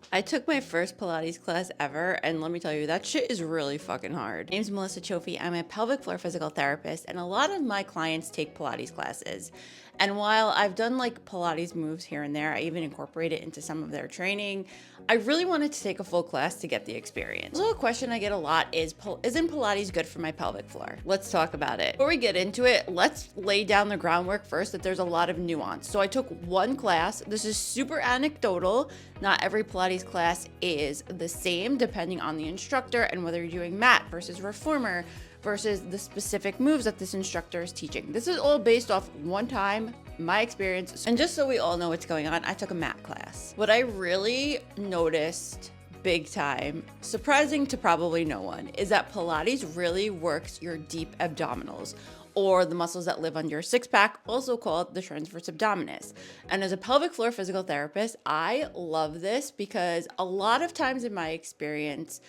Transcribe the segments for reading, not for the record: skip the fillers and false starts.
I took my first Pilates class ever, and let me tell you, that shit is really fucking hard. My name's Melissa Chofi. I'm a pelvic floor physical therapist, and a lot of my clients take Pilates classes. And while I've done like Pilates moves here and there, I even incorporate it into some of their training. I really wanted to take a full class to get the experience. So a question I get a lot is, isn't Pilates good for my pelvic floor? Let's talk about it. Before we get into it, let's lay down the groundwork first that there's a lot of nuance. So I took one class. This is super anecdotal. Not every Pilates class is the same depending on the instructor and whether you're doing mat versus reformer versus the specific moves that this instructor is teaching. This is all based off one time, my experience. And just so we all know what's going on, I took a mat class. What I really noticed big time, surprising to probably no one, is that Pilates really works your deep abdominals, or the muscles that live under your six pack, also called the transverse abdominis. And as a pelvic floor physical therapist, I love this because a lot of times in my experience,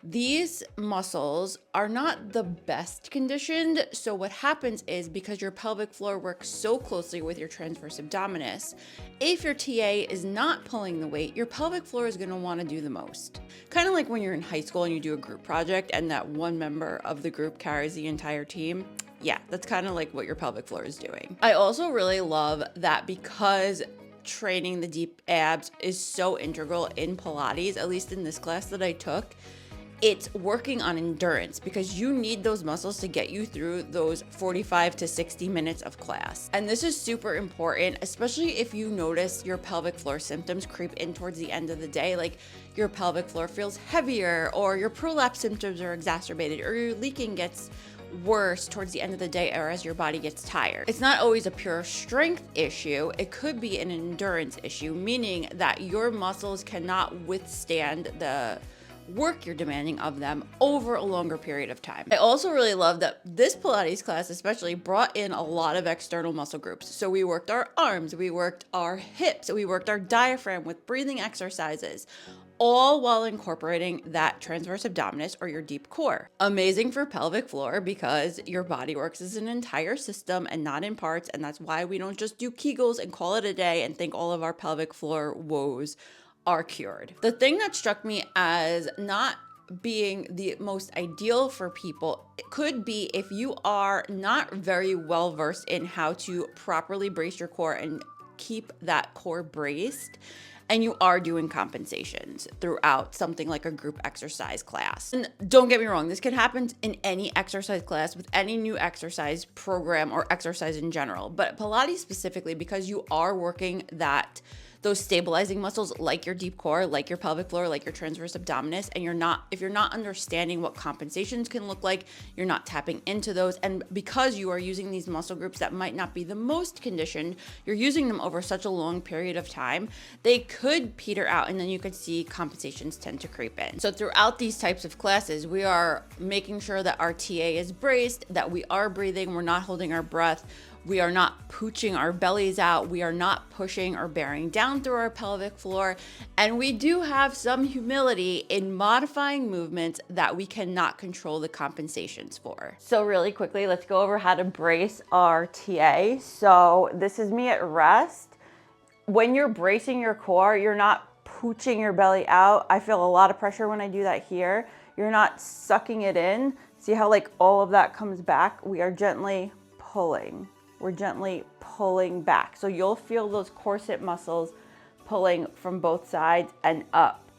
these muscles are not the best conditioned. So what happens is, because your pelvic floor works so closely with your transverse abdominis, if your TA is not pulling the weight, your pelvic floor is going to want to do the most. Kind of like when you're in high school and you do a group project and that one member of the group carries the entire team. Yeah, that's kind of like what your pelvic floor is doing. I also really love that because training the deep abs is so integral in Pilates, at least in this class that I took, it's working on endurance because you need those muscles to get you through those 45 to 60 minutes of class. And this is super important, especially if you notice your pelvic floor symptoms creep in towards the end of the day, like your pelvic floor feels heavier, or your prolapse symptoms are exacerbated, or your leaking gets worse towards the end of the day or as your body gets tired. It's not always a pure strength issue. It could be an endurance issue, meaning that your muscles cannot withstand the work you're demanding of them over a longer period of time. I also really love that this Pilates class especially brought in a lot of external muscle groups. So we worked our arms, we worked our hips, we worked our diaphragm with breathing exercises, all while incorporating that transverse abdominis, or your deep core. Amazing for pelvic floor because your body works as an entire system and not in parts, and that's why we don't just do Kegels and call it a day and think all of our pelvic floor woes are cured. The thing that struck me as not being the most ideal for people, it could be if you are not very well versed in how to properly brace your core and keep that core braced, and you are doing compensations throughout something like a group exercise class. And don't get me wrong, this can happen in any exercise class with any new exercise program or exercise in general, but Pilates specifically, because you are working those stabilizing muscles like your deep core, like your pelvic floor, like your transverse abdominis, and if you're not understanding what compensations can look like, you're not tapping into those. And because you are using these muscle groups that might not be the most conditioned, you're using them over such a long period of time, they could peter out, and then you could see compensations tend to creep in. So throughout these types of classes, we are making sure that our TA is braced, that we are breathing, we're not holding our breath, we are not pooching our bellies out, we are not pushing or bearing down through our pelvic floor, and we do have some humility in modifying movements that we cannot control the compensations for. So really quickly, let's go over how to brace our TA. So this is me at rest. When you're bracing your core, you're not pooching your belly out. I feel a lot of pressure when I do that here. You're not sucking it in. See how like all of that comes back? We are gently pulling. We're gently pulling back. So you'll feel those corset muscles pulling from both sides and up,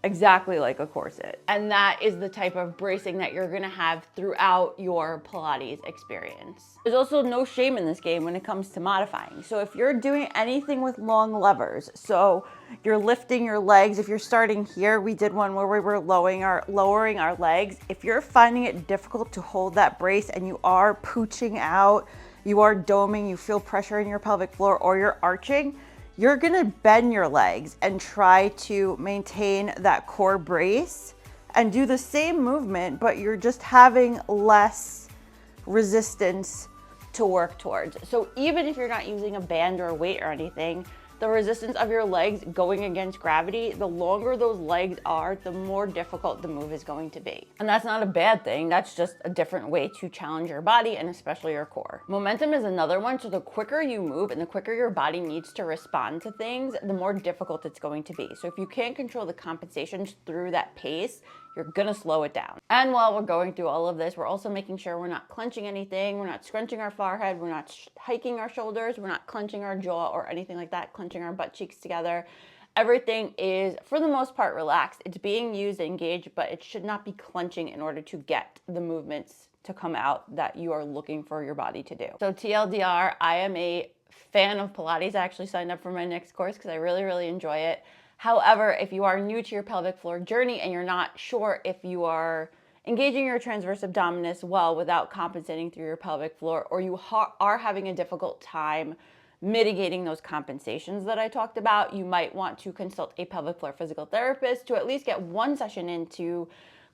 exactly like a corset. And that is the type of bracing that you're gonna have throughout your Pilates experience. There's also no shame in this game when it comes to modifying. So if you're doing anything with long levers, so you're lifting your legs, if you're starting here, we did one where we were lowering our legs. If you're finding it difficult to hold that brace and you are pooching out, you are doming, you feel pressure in your pelvic floor, or you're arching, you're gonna bend your legs and try to maintain that core brace and do the same movement, but you're just having less resistance to work towards. So even if you're not using a band or a weight or anything, the resistance of your legs going against gravity, the longer those legs are, the more difficult the move is going to be. And that's not a bad thing. That's just a different way to challenge your body and especially your core. Momentum is another one. So the quicker you move and the quicker your body needs to respond to things, the more difficult it's going to be. So if you can't control the compensations through that pace, you're gonna slow it down. And while we're going through all of this, we're also making sure we're not clenching anything, we're not scrunching our forehead, we're not hiking our shoulders, we're not clenching our jaw or anything like that, clenching our butt cheeks together. Everything is, for the most part, relaxed. It's being used, engaged, but it should not be clenching in order to get the movements to come out that you are looking for your body to do. So TLDR, I am a fan of Pilates. I actually signed up for my next course because I really, really enjoy it. However, if you are new to your pelvic floor journey and you're not sure if you are engaging your transverse abdominis well without compensating through your pelvic floor, or you are having a difficult time mitigating those compensations that I talked about, you might want to consult a pelvic floor physical therapist to at least get one session in to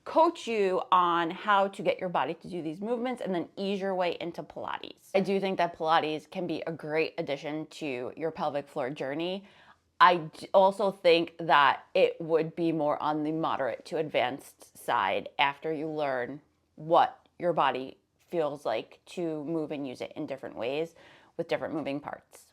coach you on how to get your body to do these movements and then ease your way into Pilates. I do think that Pilates can be a great addition to your pelvic floor journey. I also think that it would be more on the moderate to advanced side after you learn what your body feels like to move and use it in different ways with different moving parts.